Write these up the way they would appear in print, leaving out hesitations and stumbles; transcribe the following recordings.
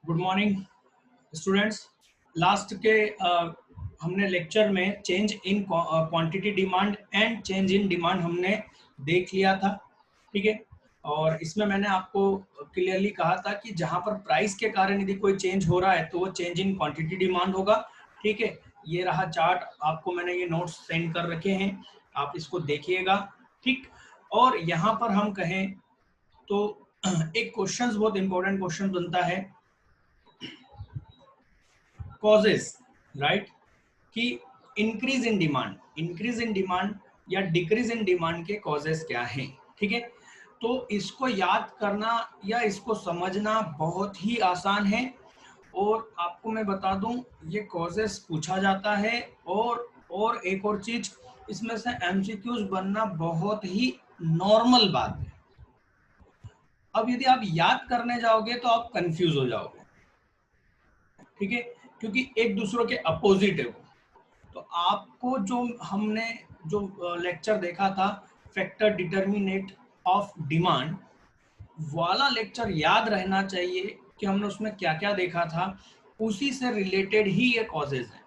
Good morning students. Last के हमने lecture में change in quantity demand and change in demand हमने देख लिया था, ठीक है। और इसमें मैंने आपको क्लियरली कहा था कि जहां पर प्राइस के कारण यदि कोई चेंज हो रहा है तो वो चेंज इन क्वांटिटी डिमांड होगा, ठीक है। ये रहा चार्ट, आपको मैंने ये नोट्स सेंड कर रखे हैं, आप इसको देखिएगा, ठीक। और यहाँ पर हम कहें तो एक क्वेश्चन, बहुत इंपॉर्टेंट क्वेश्चन बनता है, कॉजेस, राइट, कि इंक्रीज इन डिमांड या डिक्रीज इन डिमांड के कॉजेस क्या हैं, ठीक है। तो इसको याद करना या इसको समझना बहुत ही आसान है। और आपको मैं बता दूं, ये कॉजेस पूछा जाता है और एक और चीज, इसमें से एमसीक्यूज बनना बहुत ही नॉर्मल बात है। अब यदि आप याद करने जाओगे तो आप कंफ्यूज हो जाओगे, ठीक है, क्योंकि एक दूसरों के अपोजिट है वो। तो आपको जो हमने जो लेक्चर देखा था, फैक्टर डिटर्मिनेट ऑफ डिमांड वाला लेक्चर याद रहना चाहिए कि हमने उसमें क्या क्या देखा था, उसी से रिलेटेड ही ये कॉजेज हैं।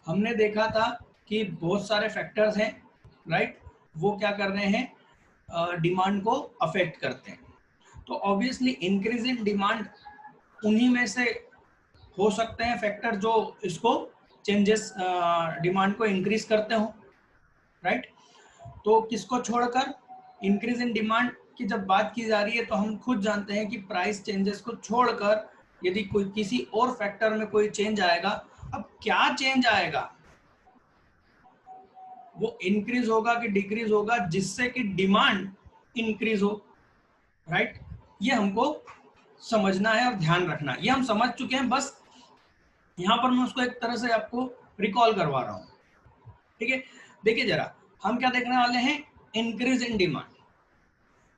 हमने देखा था कि बहुत सारे फैक्टर्स हैं, राइट, वो क्या कर रहे हैं, डिमांड को अफेक्ट करते हैं। तो ऑब्वियसली इंक्रीज इन डिमांड उन्हीं में से हो सकते हैं फैक्टर जो इसको चेंजेस डिमांड को इंक्रीज करते हो, राइट। तो किसको छोड़कर, इंक्रीज इन डिमांड की जब बात की जा रही है तो हम खुद जानते हैं कि प्राइस चेंजेस को छोड़कर यदि कोई किसी और फैक्टर में कोई चेंज आएगा, अब क्या चेंज आएगा, वो इंक्रीज होगा कि डिक्रीज होगा जिससे कि डिमांड इंक्रीज हो, राइट। ये हमको समझना है और ध्यान रखना है। ये हम समझ चुके हैं, बस यहाँ पर मैं उसको एक तरह से आपको रिकॉल करवा रहा हूँ, ठीक है। देखिए जरा, हम क्या देखने वाले हैं, इंक्रीज इन डिमांड।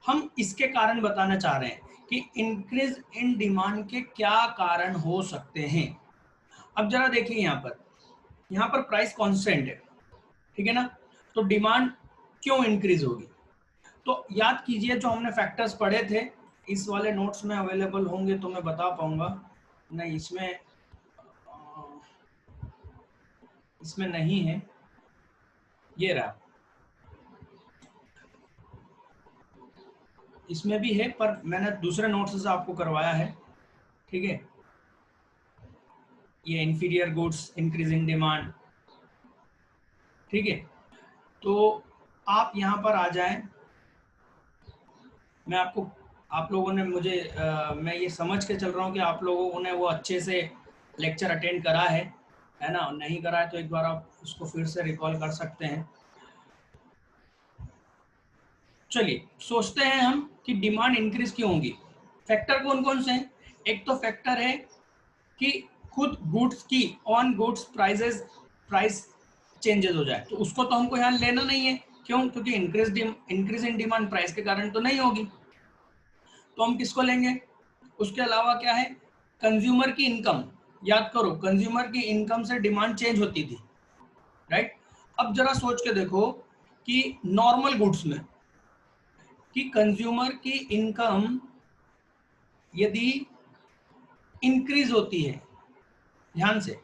हम इसके कारण बताना चाह रहे हैं कि इंक्रीज इन डिमांड के क्या कारण हो सकते हैं। अब जरा देखिए, यहाँ पर प्राइस कांस्टेंट है, ठीक है ना, तो डिमांड क्यों इंक्रीज होगी। तो याद कीजिए, जो हमने फैक्टर्स पढ़े थे, इस वाले नोट्स में अवेलेबल होंगे तो मैं बता पाऊंगा, नहीं इसमें नहीं है, ये रहा, इसमें भी है पर मैंने दूसरे नोट्स से आपको करवाया है, ठीक है। ये इंफीरियर गुड्स इंक्रीजिंग डिमांड, ठीक है। तो आप यहाँ पर आ जाएं, मैं आपको, आप लोगों ने मुझे मैं ये समझ के चल रहा हूँ कि आप लोगों ने वो अच्छे से लेक्चर अटेंड करा है ना, नहीं करा है तो एक बार आप उसको फिर से रिकॉल कर सकते हैं। चलिए सोचते हैं हम कि डिमांड इंक्रीज क्यों होगी। फैक्टर कौन कौन से हैं, एक तो फैक्टर है कि खुद गुड्स की ऑन गुड्स प्राइस चेंजेस हो जाए, तो उसको तो हमको यहाँ लेना नहीं है, क्यों, क्योंकि इंक्रीज इन डिमांड प्राइस के कारण तो नहीं होगी, तो हम किसको लेंगे। उसके अलावा क्या है, कंज्यूमर की इनकम, याद करो कंज्यूमर की इनकम से डिमांड चेंज होती थी, राइट। अब जरा सोच के देखो कि नॉर्मल गुड्स में कि कंज्यूमर की इनकम यदि इंक्रीज होती है, ध्यान से,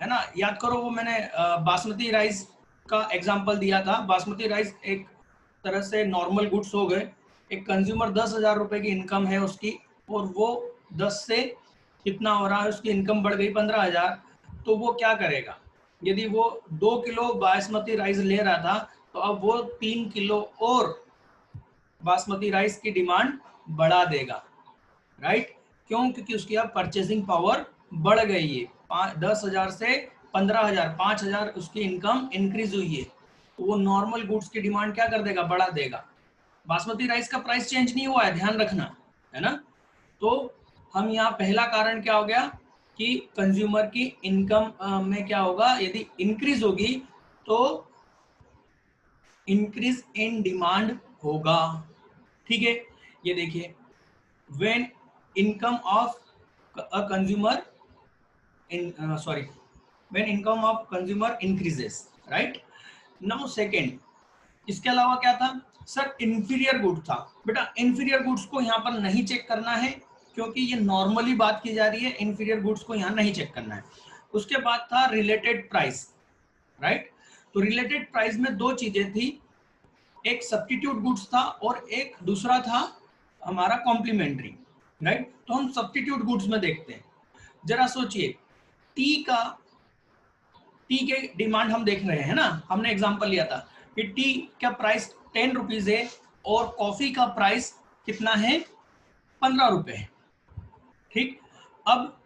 है ना, याद करो वो मैंने बासमती राइस का एग्जांपल दिया था। बासमती राइस एक तरह से नॉर्मल गुड्स हो गए, एक कंज्यूमर 10,000 रुपए की इनकम है उसकी, और वो 10 से कितना हो रहा है, उसकी इनकम बढ़ गई 15,000, तो वो क्या करेगा, यदि वो 2 किलो बासमती राइस ले रहा था तो अब वो 3 किलो और बासमती राइस की डिमांड बढ़ा देगा, राइट। क्यों, क्योंकि उसकी अब परचेसिंग पावर बढ़ गई है, 10,000 से 15,000, 5,000 उसकी इनकम इंक्रीज हुई है, तो वो नॉर्मल गुड्स की डिमांड क्या कर देगा, बढ़ा देगा। बासमती राइस का प्राइस चेंज नहीं हुआ है, ध्यान रखना, है ना। तो हम यहाँ पहला कारण क्या हो गया कि कंज्यूमर की इनकम में क्या होगा, यदि इंक्रीज होगी तो इंक्रीज इन डिमांड होगा, ठीक है। ये देखिए, when income of a consumer when income of consumer increases, right। now second, इसके अलावा क्या था सर, इंफीरियर गुड था। बेटा इंफीरियर गुड्स को यहाँ पर नहीं चेक करना है, क्योंकि ये नॉर्मली बात की जा रही है, इंफीरियर गुड्स को यहाँ नहीं चेक करना है। उसके बाद था रिलेटेड प्राइस, राइट। तो रिलेटेड प्राइस में दो चीजें थी, एक सब्स्टिट्यूट गुड्स था और एक दूसरा था हमारा कॉम्प्लीमेंट्री, राइट। तो हम सब्स्टिट्यूट गुड्स में देखते हैं। जरा सोचिए, टी के डिमांड हम देख रहे हैं ना, हमने एग्जांपल लिया था कि टी का प्राइस 10 रुपीज है और कॉफी का प्राइस कितना है, 15 रुपए है, ठीक। अब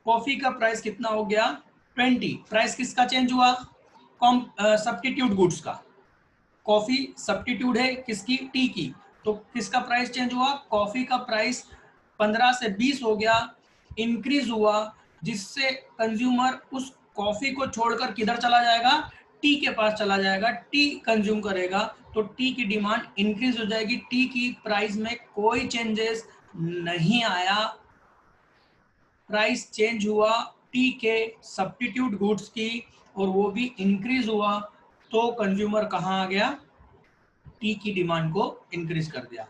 कॉफी का प्राइस कितना हो गया, 20। प्राइस किसका चेंज हुआ, सब्स्टिट्यूट गुड्स का। कॉफी सब्स्टिट्यूट है किसकी, टी की, तो किसका प्राइस चेंज हुआ, कॉफी का प्राइस 15 से 20 हो गया, इंक्रीज हुआ, जिससे कंज्यूमर उस कॉफी को छोड़कर किधर चला जाएगा, टी के पास चला जाएगा, टी कंज्यूम करेगा, तो टी की डिमांड इंक्रीज हो जाएगी। टी की प्राइस में कोई चेंजेस नहीं आया, प्राइस चेंज हुआ टी के सब्स्टिट्यूट गुड्स की और वो भी इंक्रीज हुआ, तो कंज्यूमर कहाँ आ गया, टी की डिमांड को इंक्रीज कर दिया।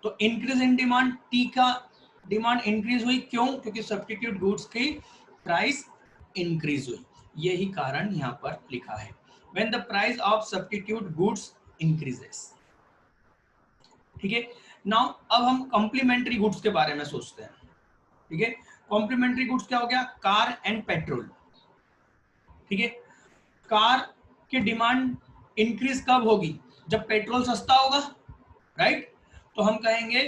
तो इंक्रीज इन डिमांड, टी का डिमांड इंक्रीज हुई, क्यों, क्योंकि सब्स्टिट्यूट गुड्स की प्राइस इंक्रीज हुई। यही कारण यहाँ पर लिखा है, when the price of substitute goods increases. ठीक है। नाउ अब हम कॉम्प्लीमेंट्री गुड्स के बारे में सोचते हैं। ठीक है, कॉम्प्लीमेंट्री गुड्स क्या हो गया, कार एंड पेट्रोल। ठीक है, कार की डिमांड इंक्रीज कब होगी, जब पेट्रोल सस्ता होगा, राइट। तो हम कहेंगे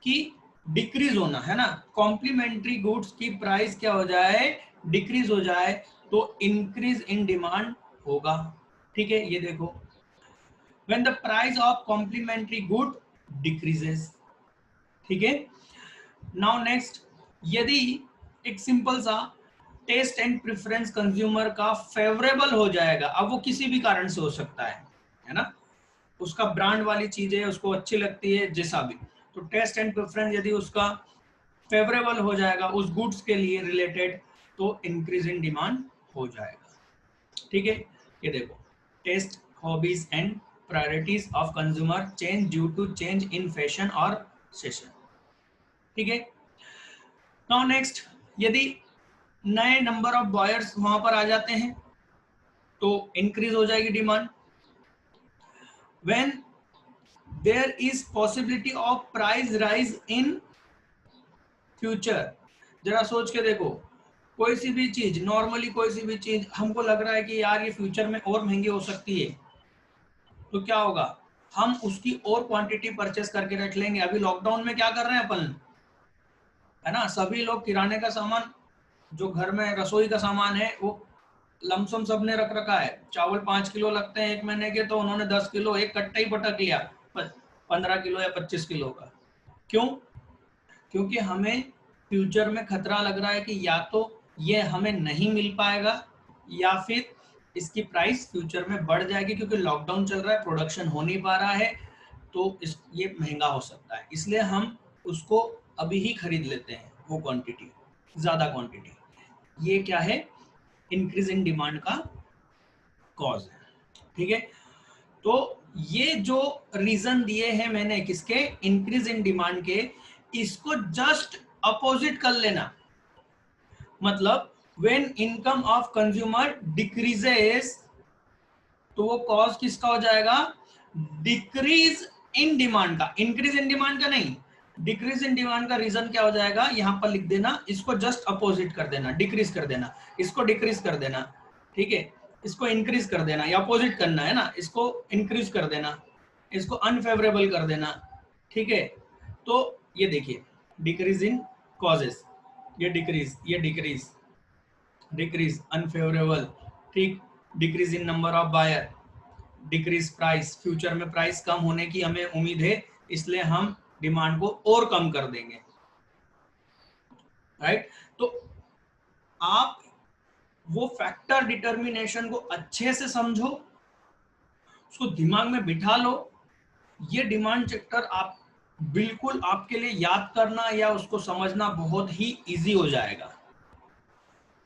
कि डिक्रीज होना है ना, कॉम्प्लीमेंट्री गुड्स की प्राइस क्या हो जाए, डिक्रीज हो जाए, तो इंक्रीज इन डिमांड होगा। ठीक है, ये देखो, when the price of complementary good decreases. ठीक है। नाउ नेक्स्ट, यदि एक सिंपल सा टेस्ट एंड प्रेफरेंस कंज्यूमर का फेवरेबल हो जाएगा, अब वो किसी भी कारण से हो सकता है ना, उसका ब्रांड वाली चीजें उसको अच्छी लगती है, जैसा भी, तो टेस्ट एंड प्रेफरेंस यदि उसका फेवरेबल हो जाएगा उस गुड्स के लिए रिलेटेड, तो इंक्रीज इन डिमांड हो जाएगा। ठीक है, ये देखो, taste, hobbies and priorities of consumer change due to change in fashion और सेशन। ठीक है। नाउ नेक्स्ट, यदि नए नंबर ऑफ बायर्स वहां पर आ जाते हैं तो इंक्रीज हो जाएगी demand. When there is possibility of price rise in future, जरा सोच के देखो, कोई सी भी चीज, नॉर्मली कोई सी भी चीज हमको लग रहा है कि यार ये फ्यूचर में और महंगी हो सकती है, तो क्या होगा, हम उसकी और क्वांटिटी परचेस करके रख लेंगे। अभी लॉकडाउन में क्या कर रहे हैं अपन, है ना, सभी लोग किराने का सामान, जो घर में रसोई का सामान है, वो लमसम सबने रख रखा है। चावल 5 किलो लगते हैं 1 महीने के, तो उन्होंने 10 किलो एक कट्टा ही पटक लिया, 15 किलो या 25 किलो का। क्यों, क्योंकि हमें फ्यूचर में खतरा लग रहा है कि या तो ये हमें नहीं मिल पाएगा या फिर इसकी प्राइस फ्यूचर में बढ़ जाएगी, क्योंकि लॉकडाउन चल रहा है, प्रोडक्शन हो नहीं पा रहा है, तो ये महंगा हो सकता है, इसलिए हम उसको अभी ही खरीद लेते हैं, वो क्वांटिटी, ज्यादा क्वांटिटी। ये क्या है, इंक्रीज इन डिमांड का कॉज है। ठीक है, तो ये जो रीजन दिए हैं मैंने किसके, इंक्रीज इन डिमांड के, इसको जस्ट अपोजिट कर लेना। मतलब when income of consumer decreases, तो वो कॉज किसका हो जाएगा, डिक्रीज इन डिमांड का, इंक्रीज इन डिमांड का नहीं। डिक्रीज इन डिमांड का रीजन क्या हो जाएगा, यहां पर लिख देना, इसको जस्ट अपोजिट कर देना, डिक्रीज कर देना, इसको डिक्रीज कर देना। ठीक है, इसको इंक्रीज कर देना, या अपोजिट करना है ना, इसको इंक्रीज कर देना, इसको अनफेवरेबल कर देना। ठीक है, तो ये देखिए, डिक्रीज इन कॉजेस, ये डिक्रीज, ये डिक्रीज, डिक्रीज अनफेवरेबल, ठीक, decrease in number of buyer, decrease price, future में प्राइस कम होने की हमें उम्मीद है, इसलिए हम डिमांड को और कम कर देंगे, राइट। तो आप वो फैक्टर डिटर्मिनेशन को अच्छे से समझो, उसको दिमाग में बिठा लो। ये डिमांड चैप्टर आप बिल्कुल, आपके लिए याद करना या उसको समझना बहुत ही इजी हो जाएगा।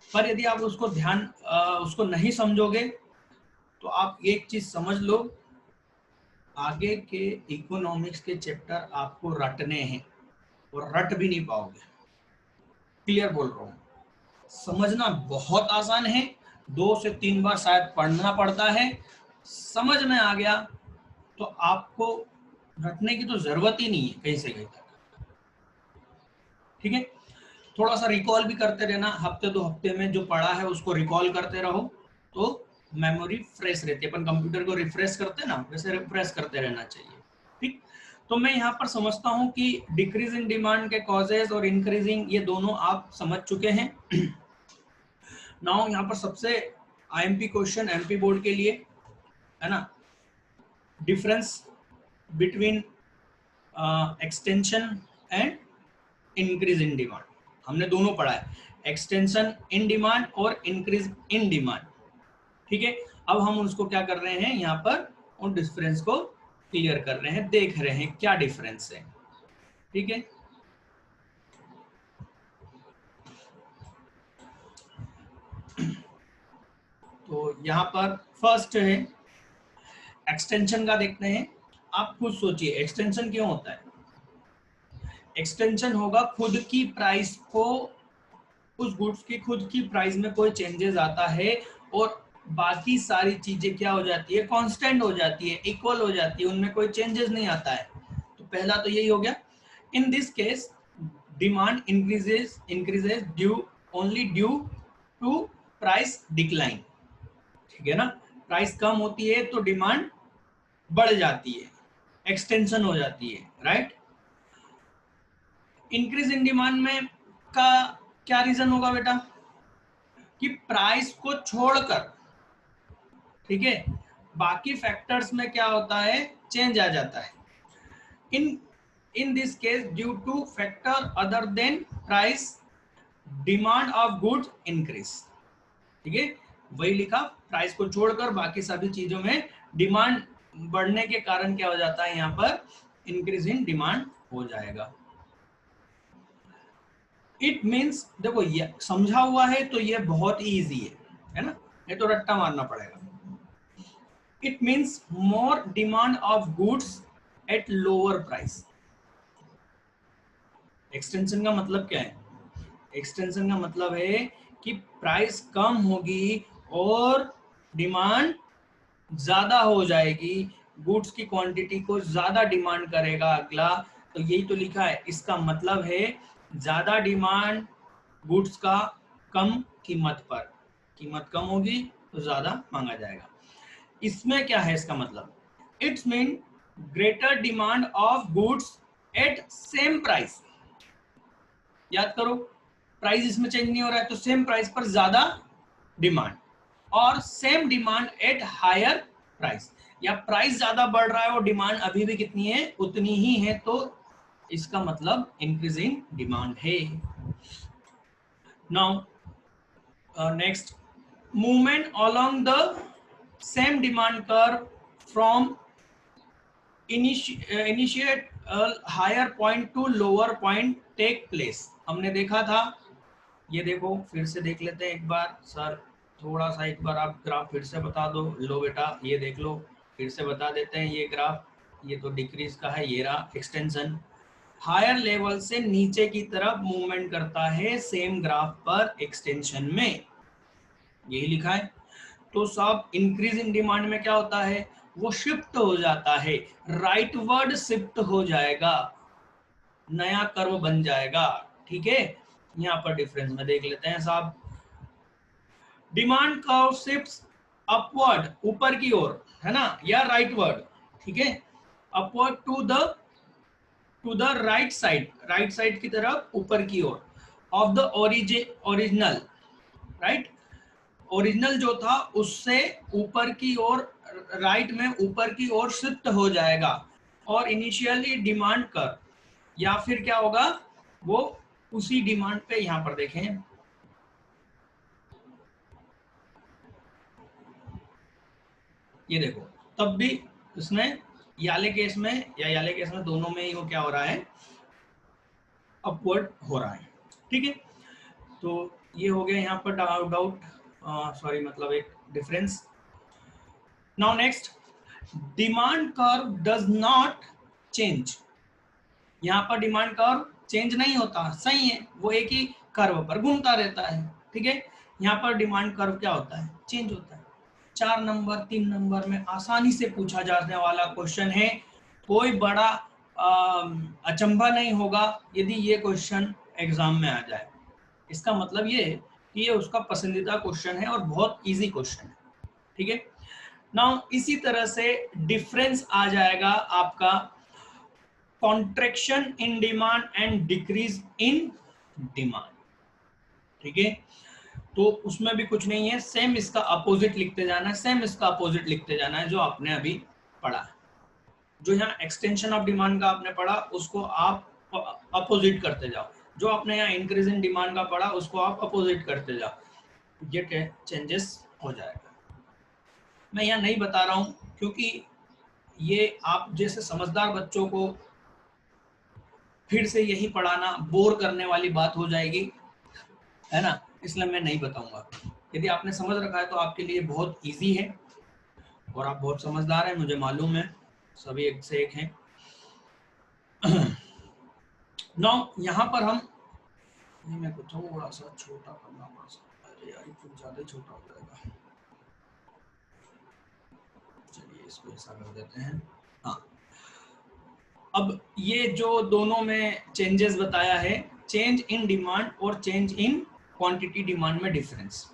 पर यदि आप उसको उसको नहीं समझोगे, तो आप एक चीज समझ लो, आगे के इकोनॉमिक्स के चैप्टर आपको रटने हैं और रट भी नहीं पाओगे। क्लियर बोल रहा हूँ, समझना बहुत आसान है, 2 से 3 बार शायद पढ़ना पड़ता है, समझ में आ गया तो आपको रटने की तो जरूरत ही नहीं है कहीं से कहीं तक। ठीक है, थोड़ा सा रिकॉल भी करते रहना, हफ्ते 2 हफ्ते में जो पढ़ा है उसको रिकॉल करते रहो तो मेमोरी फ्रेश रहती है। अपन कंप्यूटर को रिफ्रेश करते हैं ना, वैसे रिफ्रेश करते रहना चाहिए। ठीक, तो मैं यहाँ पर समझता हूँ कि डिक्रीज इन डिमांड के कॉजेज और इंक्रीजिंग ये दोनों आप समझ चुके हैं। नाउ यहाँ पर सबसे आईएमपी क्वेश्चन एमपी बोर्ड के लिए है ना, difference between extension and increase in demand. हमने दोनों पढ़ा है, एक्सटेंशन इन डिमांड और इंक्रीज इन डिमांड। ठीक है, अब हम उसको क्या कर रहे हैं, यहाँ पर उन डिफरेंस को क्लियर कर रहे हैं, देख रहे हैं क्या डिफरेंस है। ठीक है, तो यहाँ पर फर्स्ट है एक्सटेंशन का, देखते हैं। आप खुद सोचिए एक्सटेंशन क्यों होता है। एक्सटेंशन होगा खुद की प्राइस को, उस गुड्स की खुद की प्राइस में कोई चेंजेस आता है और बाकी सारी चीजें क्या हो जाती है, कांस्टेंट हो जाती है, इक्वल हो जाती है, उनमें कोई चेंजेस नहीं आता है। तो पहला तो यही हो गया। In this case demand increases due only due to price decline. ठीक है ना, प्राइस कम होती है तो डिमांड बढ़ जाती है, एक्सटेंशन हो जाती है, राइट। इंक्रीज इन डिमांड में का क्या रीजन होगा बेटा, कि प्राइस को छोड़कर, ठीक है, बाकी फैक्टर्स में क्या होता है, चेंज आ जाता है। इन this case due two factor other than price demand of goods increase. ठीक है, वही लिखा, प्राइस को छोड़कर बाकी सभी चीजों में डिमांड बढ़ने के कारण क्या हो जाता है, यहाँ पर इंक्रीज इन डिमांड हो जाएगा। इट मीन्स, देखो ये समझा हुआ है तो ये बहुत ही ईजी है ना, ये तो रट्टा मारना पड़ेगा। It means more demand of goods at lower price. Extension का मतलब क्या है, एक्सटेंशन का मतलब है कि प्राइस कम होगी और डिमांड ज्यादा हो जाएगी, गुड्स की क्वांटिटी को ज्यादा डिमांड करेगा अगला। तो यही तो लिखा है, इसका मतलब है ज्यादा डिमांड गुड्स का कम कीमत पर, कीमत कम होगी तो ज्यादा मांगा जाएगा। इसमें क्या है इसका मतलब, it's mean greater demand of goods at same price. याद करो, प्राइस इसमें चेंज नहीं हो रहा है तो सेम प्राइस पर ज्यादा डिमांड, और same demand at higher price, या प्राइस ज्यादा बढ़ रहा है और डिमांड अभी भी कितनी है, उतनी ही है, तो इसका मतलब इंक्रीजिंग डिमांड है। Now next, movement along the same demand curve from initiate higher point to lower point take place. हमने देखा था, ये देखो फिर से देख लेते हैं एक बार। सर थोड़ा सा एक बार आप ग्राफ फिर से बता दो। लो बेटा ये देख लो, फिर से बता देते हैं ये ग्राफ, ये तो डिक्रीज का है, ये रहा एक्सटेंशन। हायर लेवल से नीचे की तरफ मूवमेंट करता है सेम ग्राफ पर एक्सटेंशन में, यही लिखा है। तो सब इंक्रीज इन डिमांड में क्या होता है, वो शिफ्ट हो जाता है, राइटवर्ड शिफ्ट हो जाएगा, नया कर्व बन जाएगा। ठीक है, यहाँ पर डिफरेंस में देख लेते हैं साहब। डिमांड कर्व शिफ्ट्स अपवर्ड, ऊपर की ओर है ना, या राइटवर्ड, ठीक है, upward to the right side, right side की तरफ ऊपर की ओर, of the original, right, original जो था उससे ऊपर की ओर, राइट में ऊपर की ओर शिफ्ट हो जाएगा। और इनिशियली डिमांड कर, या फिर क्या होगा, वो उसी डिमांड पे, यहां पर देखें, ये देखो, तब भी इसमें याले केस में या याले केस में दोनों में ही वो क्या हो रहा है, अपवर्ड हो रहा है। ठीक है, तो ये हो गया यहाँ पर डाउट, सॉरी मतलब एक difference. Now next, demand curve does not change. यहाँ पर डिमांड कर्व चेंज नहीं होता, सही है, वो एक ही कर्व पर घूमता रहता है। ठीक है, यहाँ पर डिमांड कर्व क्या होता है, चेंज होता है। 4 नंबर 3 नंबर में आसानी से पूछा जाने वाला क्वेश्चन है, कोई बड़ा अचंभा नहीं होगा यदि ये क्वेश्चन एग्जाम में आ जाए। इसका मतलब ये है कि ये उसका पसंदीदा क्वेश्चन है और बहुत इजी क्वेश्चन है। ठीक है, नाउ इसी तरह से डिफरेंस आ जाएगा आपका contraction in demand and decrease in demand. ठीक है, तो उसमें भी कुछ नहीं है, सेम इसका अपोजिट लिखते जाना है, सेम इसका अपोजिट लिखते जाना है जो आपने अभी पढ़ा है। जो यहाँ एक्सटेंशन ऑफ डिमांड का आपने पढ़ा उसको आप अपोजिट करते जाओ, जो आपने यहाँ इंक्रीज इन डिमांड का पढ़ा उसको आप अपोजिट करते जाओ, ये चेंजेस हो जाएगा। मैं यहाँ नहीं बता रहा हूँ क्योंकि ये आप जैसे समझदार बच्चों को फिर से यही पढ़ाना बोर करने वाली बात हो जाएगी, है ना, इसलिए मैं नहीं बताऊंगा। यदि आपने समझ रखा है तो आपके लिए बहुत इजी है और आप बहुत समझदार हैं, मुझे मालूम है, सभी एक से एक हैं। नौ यहाँ पर हम मैं कुछ थोड़ा सा छोटा करना पड़ सकता है, अरे यार कुछ ज्यादा छोटा हो जाएगा, चलिए इसको ऐसा कर देते हैं। हाँ, अब ये जो दोनों में चेंजेस बताया है, चेंज इन डिमांड और चेंज इन क्वांटिटी डिमांड में डिफरेंस,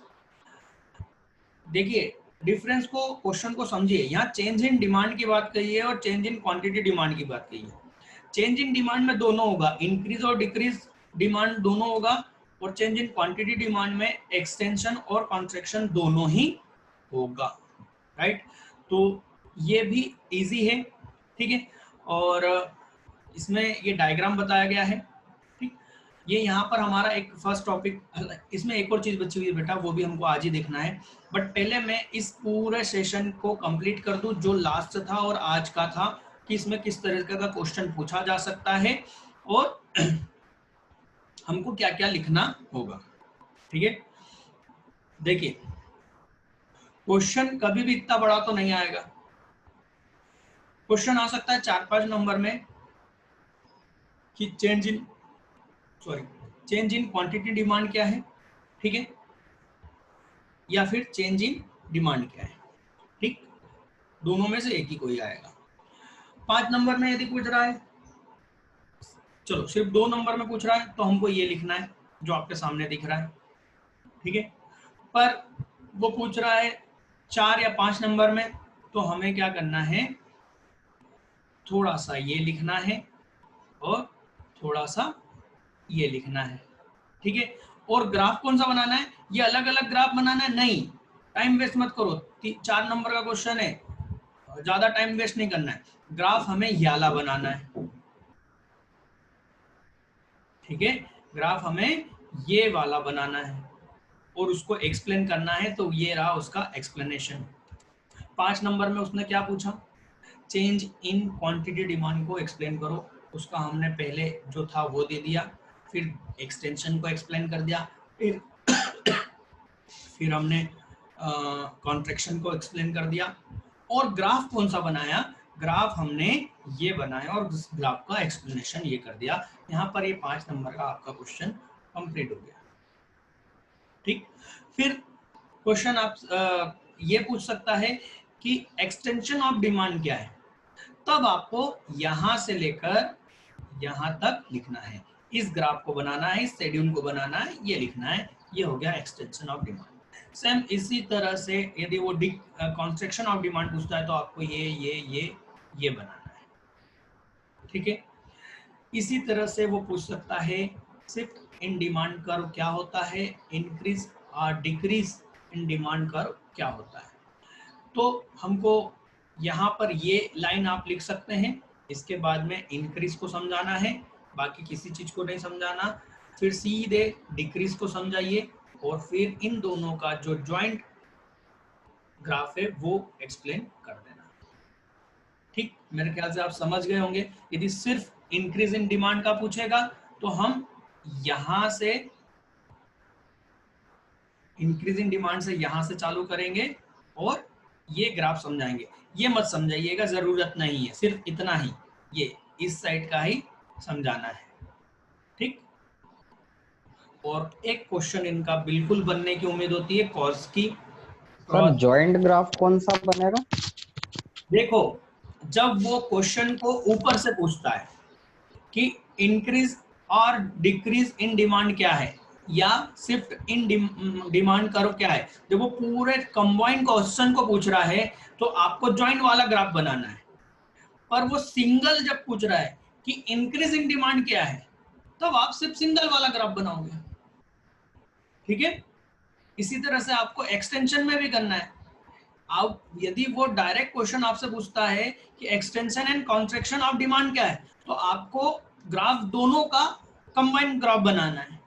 देखिए डिफरेंस को, क्वेश्चन को समझिए। यहाँ चेंज इन डिमांड की बात कही है और चेंज इन क्वांटिटी डिमांड की बात कही है। चेंज इन डिमांड में दोनों होगा, इंक्रीज और डिक्रीज डिमांड दोनों होगा, और चेंज इन क्वांटिटी डिमांड में एक्सटेंशन और कॉन्ट्रैक्शन दोनों ही होगा, राइट। तो ये भी इजी है, ठीक है, और इसमें ये डायग्राम बताया गया है, ठीक। ये यहाँ पर हमारा एक फर्स्ट टॉपिक, इसमें एक और चीज बची हुई है बेटा, वो भी हमको आज ही देखना है, बट पहले मैं इस पूरे सेशन को कंप्लीट कर दूं जो लास्ट था और आज का था, कि इसमें किस तरीके का क्वेश्चन पूछा जा सकता है और हमको क्या क्या लिखना होगा। ठीक है, देखिए क्वेश्चन कभी भी इतना बड़ा तो नहीं आएगा, क्वेश्चन आ सकता है 4-5 नंबर में कि चेंज इन क्वांटिटी डिमांड क्या है, ठीक है, या फिर चेंज इन डिमांड क्या है, ठीक, दोनों में से एक ही कोई आएगा। 5 नंबर में यदि पूछ रहा है, चलो सिर्फ 2 नंबर में पूछ रहा है तो हमको ये लिखना है जो आपके सामने दिख रहा है, ठीक है, पर वो पूछ रहा है 4 या 5 नंबर में तो हमें क्या करना है, थोड़ा सा ये लिखना है और थोड़ा सा ये लिखना है, ठीक है। और ग्राफ कौन सा बनाना है, ये अलग अलग ग्राफ बनाना है, नहीं, टाइम वेस्ट मत करो, 4 नंबर का क्वेश्चन है, ज्यादा टाइम वेस्ट नहीं करना है, ग्राफ हमें ये वाला बनाना है, ठीक है, ग्राफ हमें ये वाला बनाना है और उसको एक्सप्लेन करना है, तो ये रहा उसका एक्सप्लेनेशन। 5 नंबर में उसने क्या पूछा, चेंज इन क्वांटिटी डिमांड को एक्सप्लेन करो, उसका हमने पहले जो था वो दे दिया, फिर एक्सटेंशन को एक्सप्लेन कर दिया, फिर हमने कॉन्ट्रैक्शन को एक्सप्लेन कर दिया, और ग्राफ कौन सा बनाया, ग्राफ हमने ये बनाया और ग्राफ का एक्सप्लेनेशन ये कर दिया। यहाँ पर ये 5 नंबर का आपका क्वेश्चन कंप्लीट हो गया, ठीक। फिर क्वेश्चन आप ये पूछ सकता है कि एक्सटेंशन ऑफ डिमांड क्या है, तब आपको यहां से लेकर यहां तक लिखना है, इस ग्राफ को बनाना है, इस शेड्यूल को बनाना है, ये लिखना है, ये हो गया एक्सटेंशन ऑफ डिमांड। सेम इसी तरह से यदि वो कॉन्स्ट्रक्शन ऑफ डिमांड पूछता है तो आपको ये बनाना है, ठीक है। इसी तरह से वो पूछ सकता है शिफ्ट इन डिमांड कर्व क्या होता है, इंक्रीज और डिक्रीज इन डिमांड कर्व क्या होता है। तो हमको यहाँ पर ये लाइन आप लिख सकते हैं, इसके बाद में इंक्रीज को समझाना है, बाकी किसी चीज को नहीं समझाना, फिर सीधे डिक्रीज को समझाइए और फिर इन दोनों का जो ज्वाइंट ग्राफ है वो एक्सप्लेन कर देना, ठीक। मेरे ख्याल से आप समझ गए होंगे। यदि सिर्फ इंक्रीज इन डिमांड का पूछेगा तो हम यहां से इंक्रीज इन डिमांड से यहां से चालू करेंगे और ये ग्राफ समझाएंगे, ये मत समझाइएगा, जरूरत नहीं है, सिर्फ इतना ही, ये इस साइड का ही समझाना है, और एक क्वेश्चन इनका बिल्कुल बनने की उम्मीद होती है कॉज की। सर जॉइंट ग्राफ कौन सा बनेगा? देखो, जब वो क्वेश्चन को ऊपर से पूछता है कि इंक्रीज और डिक्रीज इन डिमांड क्या है या शिफ्ट इन डिमांड कर्व क्या है, जब वो पूरे कंबाइंड क्वेश्चन को पूछ रहा है तो आपको जॉइंट वाला ग्राफ बनाना है। पर वो सिंगल जब पूछ रहा है कि इंक्रीज इन डिमांड क्या है, तब आप सिर्फ सिंगल वाला ग्राफ बनाओगे। ठीक है, इसी तरह से आपको एक्सटेंशन में भी करना है। आप यदि वो डायरेक्ट क्वेश्चन आपसे पूछता है कि extension and contraction of demand क्या है, तो आपको ग्राफ दोनों का कंबाइंड ग्राफ बनाना है।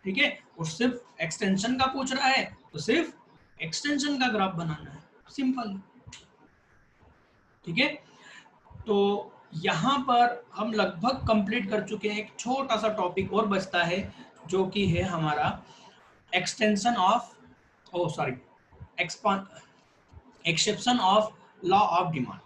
ठीक है, और सिर्फ एक्सटेंशन का पूछ रहा है तो सिर्फ एक्सटेंशन का ग्राफ बनाना है, सिंपल। ठीक है, तो यहां पर हम लगभग कंप्लीट कर चुके हैं। एक छोटा सा टॉपिक और बचता है जो कि है हमारा extension of exception of law of demand.